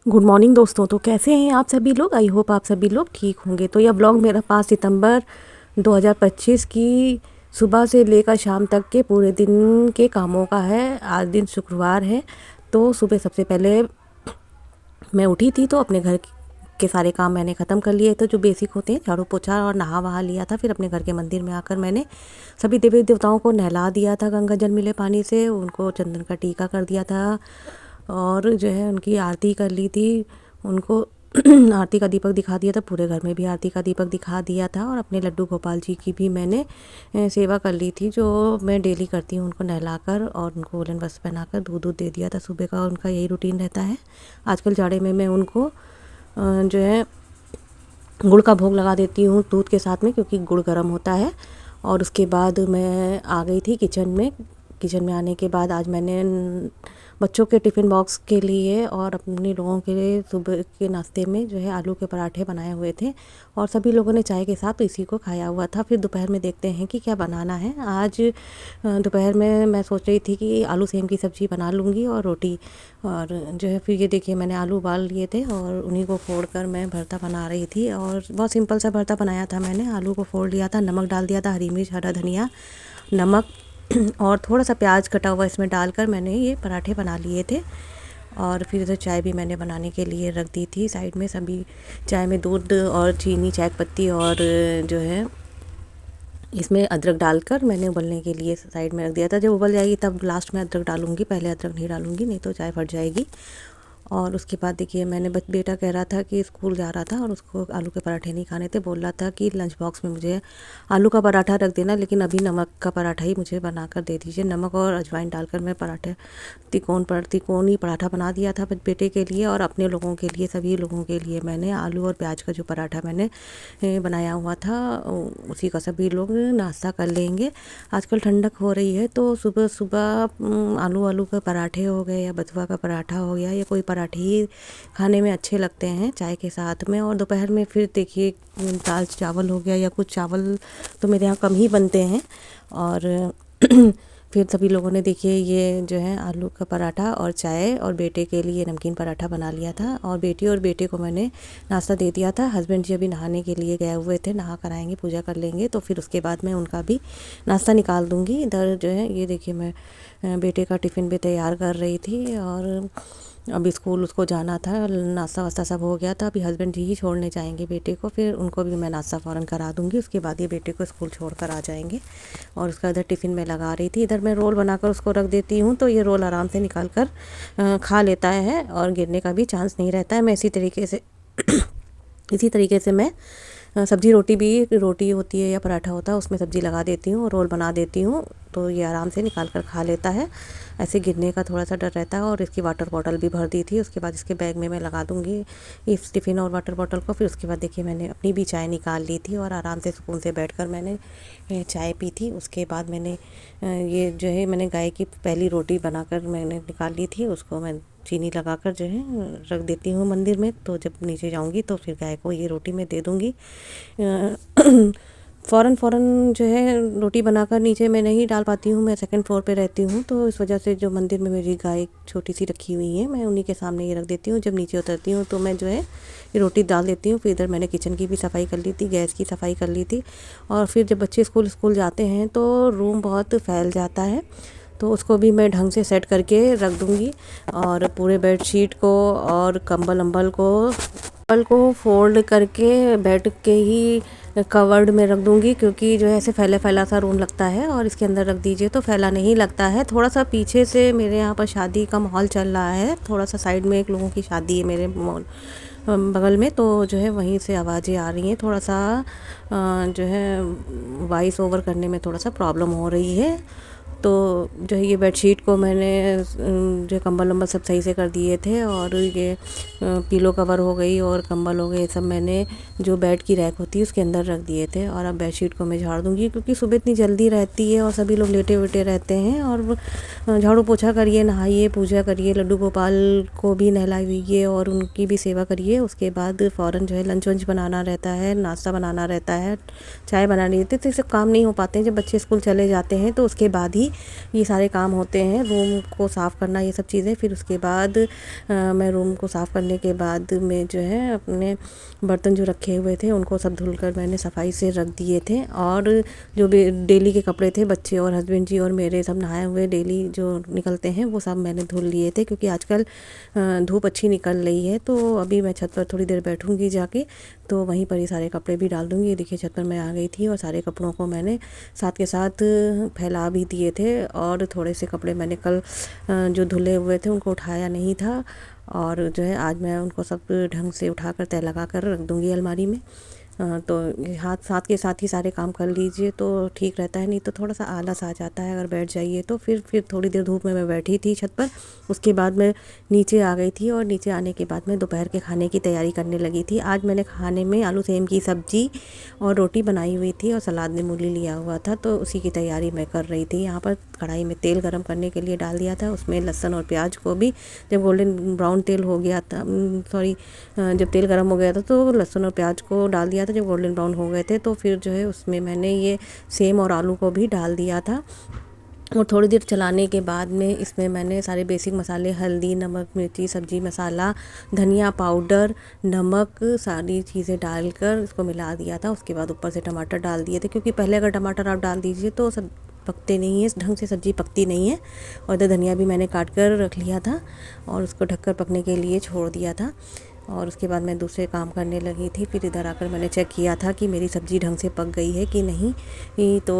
Good morning दोस्तों। तो कैसे हैं आप सभी लोग? आई होप आप सभी लोग ठीक होंगे। तो यह ब्लॉग मेरा 5 सितंबर 2025 की सुबह से लेकर शाम तक के पूरे दिन के कामों का है। आज दिन शुक्रवार है। तो सुबह सबसे पहले मैं उठी थी तो अपने घर के सारे काम मैंने ख़त्म कर लिए थे जो बेसिक होते हैं, झाड़ू पोछा और नहा वहा लिया था। फिर अपने घर के मंदिर में आकर मैंने सभी देवी देवताओं को नहला दिया था गंगा जल मिले पानी से, उनको चंदन का टीका कर दिया था और जो है उनकी आरती कर ली थी। उनको आरती का दीपक दिखा दिया था, पूरे घर में भी आरती का दीपक दिखा दिया था। और अपने लड्डू गोपाल जी की भी मैंने सेवा कर ली थी जो मैं डेली करती हूँ, उनको नहलाकर और उनको वुलन वस्त्र पहनाकर दूध दूध दे दिया था। सुबह का उनका यही रूटीन रहता है। आजकल जाड़े में मैं उनको जो है गुड़ का भोग लगा देती हूँ दूध के साथ में, क्योंकि गुड़ गर्म होता है। और उसके बाद मैं आ गई थी किचन में। किचन में आने के बाद आज मैंने बच्चों के टिफ़िन बॉक्स के लिए और अपने लोगों के लिए सुबह के नाश्ते में जो है आलू के पराठे बनाए हुए थे और सभी लोगों ने चाय के साथ तो इसी को खाया हुआ था। फिर दोपहर में देखते हैं कि क्या बनाना है। आज दोपहर में मैं सोच रही थी कि आलू सेम की सब्ज़ी बना लूँगी और रोटी। और जो है फिर ये देखिए मैंने आलू उबाल लिए थे और उन्हीं को फोड़ कर मैं भरता बना रही थी। और बहुत सिंपल सा भरता बनाया था मैंने। आलू को फोड़ लिया था, नमक डाल दिया था, हरी मिर्च, हरा धनिया, नमक और थोड़ा सा प्याज कटा हुआ इसमें डालकर मैंने ये पराठे बना लिए थे। और फिर इधर चाय भी मैंने बनाने के लिए रख दी थी साइड में। सभी चाय में दूध और चीनी, चाय पत्ती और जो है इसमें अदरक डालकर मैंने उबलने के लिए साइड में रख दिया था। जब उबल जाएगी तब लास्ट में अदरक डालूंगी, पहले अदरक नहीं डालूंगी, नहीं तो चाय फट जाएगी। और उसके बाद देखिए मैंने बेटा कह रहा था कि स्कूल जा रहा था और उसको आलू के पराठे नहीं खाने थे। बोल रहा था कि लंच बॉक्स में मुझे आलू का पराठा रख देना, लेकिन अभी नमक का पराठा ही मुझे बना कर दे दीजिए। नमक और अजवाइन डालकर मैं पराठे तिकोनी पराठा बना दिया था बेटे के लिए और अपने लोगों के लिए, सभी लोगों के लिए मैंने आलू और प्याज का जो पराठा मैंने बनाया हुआ था उसी का सभी लोग नाश्ता कर लेंगे। आजकल ठंडक हो रही है तो सुबह सुबह आलू के पराठे हो गए या बथुआ का पराठा हो गया या कोई पराठे ही खाने में अच्छे लगते हैं चाय के साथ में। और दोपहर में फिर देखिए दाल चावल हो गया या कुछ चावल तो मेरे यहाँ कम ही बनते हैं। और फिर सभी लोगों ने देखिए ये जो है आलू का पराठा और चाय और बेटे के लिए नमकीन पराठा बना लिया था। और बेटी और बेटे को मैंने नाश्ता दे दिया था। हस्बैंड जी अभी नहाने के लिए गए हुए थे, नहा कर आएंगे, पूजा कर लेंगे तो फिर उसके बाद मैं उनका भी नाश्ता निकाल दूँगी। इधर जो है ये देखिए मैं बेटे का टिफ़िन भी तैयार कर रही थी और अभी स्कूल उसको जाना था। नाश्ता वास्ता सब हो गया था। अभी हस्बैंड जी ही छोड़ने जाएंगे बेटे को, फिर उनको भी मैं नाश्ता फ़ौरन करा दूंगी। उसके बाद ये बेटे को स्कूल छोड़ कर आ जाएंगे। और उसका इधर टिफ़िन में लगा रही थी। इधर मैं रोल बनाकर उसको रख देती हूँ तो ये रोल आराम से निकाल कर खा लेता है और गिरने का भी चांस नहीं रहता है। मैं इसी तरीके से मैं सब्ज़ी रोटी भी, रोटी होती है या पराठा होता है उसमें सब्ज़ी लगा देती हूँ, रोल बना देती हूँ तो ये आराम से निकाल कर खा लेता है। ऐसे गिरने का थोड़ा सा डर रहता है। और इसकी वाटर बॉटल भी भर दी थी। उसके बाद इसके बैग में मैं लगा दूँगी इस टिफ़िन और वाटर बॉटल को। फिर उसके बाद देखिए मैंने अपनी भी चाय निकाल ली थी और आराम से सुकून से बैठकर मैंने चाय पी थी। उसके बाद मैंने ये जो है मैंने गाय की पहली रोटी बनाकर मैंने निकाल ली थी, उसको मैं चीनी लगाकर जो है रख देती हूँ मंदिर में। तो जब नीचे जाऊँगी तो फिर गाय को ये रोटी मैं दे दूँगी। फ़ौरन जो है रोटी बनाकर नीचे मैं नहीं डाल पाती हूँ, मैं सेकंड फ्लोर पे रहती हूँ तो इस वजह से जो मंदिर में मेरी गाय छोटी सी रखी हुई है मैं उन्हीं के सामने ये रख देती हूँ। जब नीचे उतरती हूँ तो मैं जो है ये रोटी डाल देती हूँ। फिर इधर मैंने किचन की भी सफाई कर ली थी, गैस की सफाई कर ली थी। और फिर जब बच्चे स्कूल जाते हैं तो रूम बहुत फैल जाता है तो उसको भी मैं ढंग से सेट करके रख दूँगी। और पूरे बेडशीट को और कंबल को फोल्ड करके बेड के ही कवर्ड में रख दूँगी, क्योंकि जो है ऐसे फैला सा रूम लगता है और इसके अंदर रख दीजिए तो फैला नहीं लगता है। थोड़ा सा पीछे से मेरे यहाँ पर शादी का माहौल चल रहा है, थोड़ा सा साइड में एक लोगों की शादी है मेरे बगल में, तो जो है वहीं से आवाज़ें आ रही हैं। थोड़ा सा जो है वॉइस ओवर करने में थोड़ा सा प्रॉब्लम हो रही है। तो जो है ये बेडशीट को मैंने जो कंबल वम्बल सब सही से कर दिए थे। और ये पिलो कवर हो गई और कंबल हो गए सब मैंने जो बेड की रैक होती है उसके अंदर रख दिए थे। और अब बेडशीट को मैं झाड़ दूंगी क्योंकि सुबह इतनी जल्दी रहती है और सभी लोग लेटे वेटे रहते हैं। और झाड़ू पोछा करिए, नहाइए, पूजा करिए, लड्डू गोपाल को भी नहलाइए और उनकी भी सेवा करिए। उसके बाद फ़ौरन जो है लंच वंच बनाना रहता है, नाश्ता बनाना रहता है, चाय बनानी रहती है। तो ये सब काम नहीं हो पाते हैं जब बच्चे स्कूल चले जाते हैं तो उसके बाद बाद ही ये सारे काम होते हैं, रूम को साफ़ करना ये सब चीज़ें। फिर उसके बाद मैं रूम को साफ़ करने के बाद में जो है अपने बर्तन जो रखे हुए थे उनको सब धुलकर मैंने सफाई से रख दिए थे। और जो भी डेली के कपड़े थे, बच्चे और हस्बैंड जी और मेरे सब नहाए हुए डेली जो निकलते हैं वो सब मैंने धुल लिए थे, क्योंकि आजकल धूप अच्छी निकल रही है। तो अभी मैं छत पर थोड़ी देर बैठूंगी जाके, तो वहीं पर ही सारे कपड़े भी डाल दूंगी। ये देखिए छत पर मैं आ गई थी और सारे कपड़ों को मैंने साथ के साथ फैला भी दिए थे। और थोड़े से कपड़े मैंने कल जो धुले हुए थे उनको उठाया नहीं था, और जो है आज मैं उनको सब ढंग से उठाकर तह लगा कर रख दूंगी अलमारी में। तो हाथ साथ के साथ ही सारे काम कर लीजिए तो ठीक रहता है, नहीं तो थोड़ा सा आलस आ जाता है अगर बैठ जाइए तो। फिर थोड़ी देर धूप में मैं बैठी थी छत पर, उसके बाद मैं नीचे आ गई थी। और नीचे आने के बाद मैं दोपहर के खाने की तैयारी करने लगी थी। आज मैंने खाने में आलू सेम की सब्ज़ी और रोटी बनाई हुई थी और सलाद में मूली लिया हुआ था, तो उसी की तैयारी मैं कर रही थी। यहाँ पर कढ़ाई में तेल गरम करने के लिए डाल दिया था, उसमें लहसुन और प्याज को भी जब गोल्डन ब्राउन तेल हो गया था, जब तेल गरम हो गया था तो लहसुन और प्याज को डाल दिया था। जब गोल्डन ब्राउन हो गए थे तो फिर जो है उसमें मैंने ये सेम और आलू को भी डाल दिया था। और थोड़ी देर चलाने के बाद में इसमें मैंने सारे बेसिक मसाले, हल्दी, नमक, मिर्ची, सब्जी मसाला, धनिया पाउडर, नमक, सारी चीज़ें डालकर इसको मिला दिया था। उसके बाद ऊपर से टमाटर डाल दिए थे, क्योंकि पहले अगर टमाटर आप डाल दीजिए तो सब पकते नहीं है, ढंग से सब्ज़ी पकती नहीं है। और इधर धनिया भी मैंने काट कर रख लिया था और उसको ढककर पकने के लिए छोड़ दिया था। और उसके बाद मैं दूसरे काम करने लगी थी। फिर इधर आकर मैंने चेक किया था कि मेरी सब्ज़ी ढंग से पक गई है कि नहीं। तो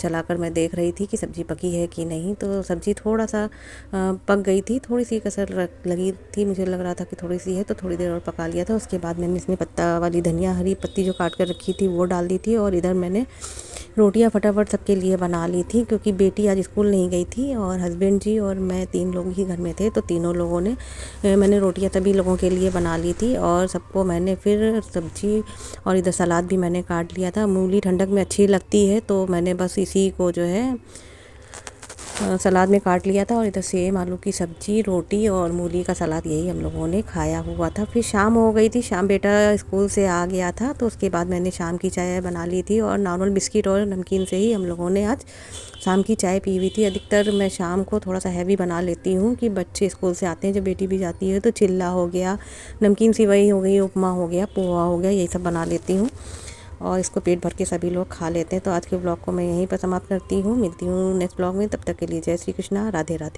चलाकर मैं देख रही थी कि सब्ज़ी पकी है कि नहीं। तो सब्ज़ी थोड़ा सा पक गई थी, थोड़ी सी कसर लगी थी, मुझे लग रहा था कि थोड़ी सी है, तो थोड़ी देर और पका लिया था। उसके बाद मैंने इसमें पत्ता वाली धनिया, हरी पत्ती जो काट कर रखी थी वो डाल दी थी। और इधर मैंने रोटियां फटाफट सबके लिए बना ली थी, क्योंकि बेटी आज स्कूल नहीं गई थी और हस्बैंड जी और मैं 3 लोग ही घर में थे। तो तीनों लोगों ने मैंने रोटियां सभी लोगों के लिए बना ली थी। और सबको मैंने फिर सब्जी और इधर सलाद भी मैंने काट लिया था। मूली ठंडक में अच्छी लगती है, तो मैंने बस इसी को जो है सलाद में काट लिया था। और इधर सेम आलू की सब्ज़ी, रोटी और मूली का सलाद, यही हम लोगों ने खाया हुआ था। फिर शाम हो गई थी, शाम बेटा स्कूल से आ गया था, तो उसके बाद मैंने शाम की चाय बना ली थी। और नॉर्मल बिस्किट और नमकीन से ही हम लोगों ने आज शाम की चाय पी हुई थी। अधिकतर मैं शाम को थोड़ा सा हैवी बना लेती हूँ कि बच्चे स्कूल से आते हैं, जब बेटी भी जाती है तो चिल्ला हो गया, नमकीन सिवई हो गई, उपमा हो गया, पोहा हो गया, यही सब बना लेती हूँ और इसको पेट भर के सभी लोग खा लेते हैं। तो आज के ब्लॉग को मैं यहीं पर समाप्त करती हूँ। मिलती हूँ नेक्स्ट ब्लॉग में, तब तक के लिए जय श्री कृष्णा, राधे राधे।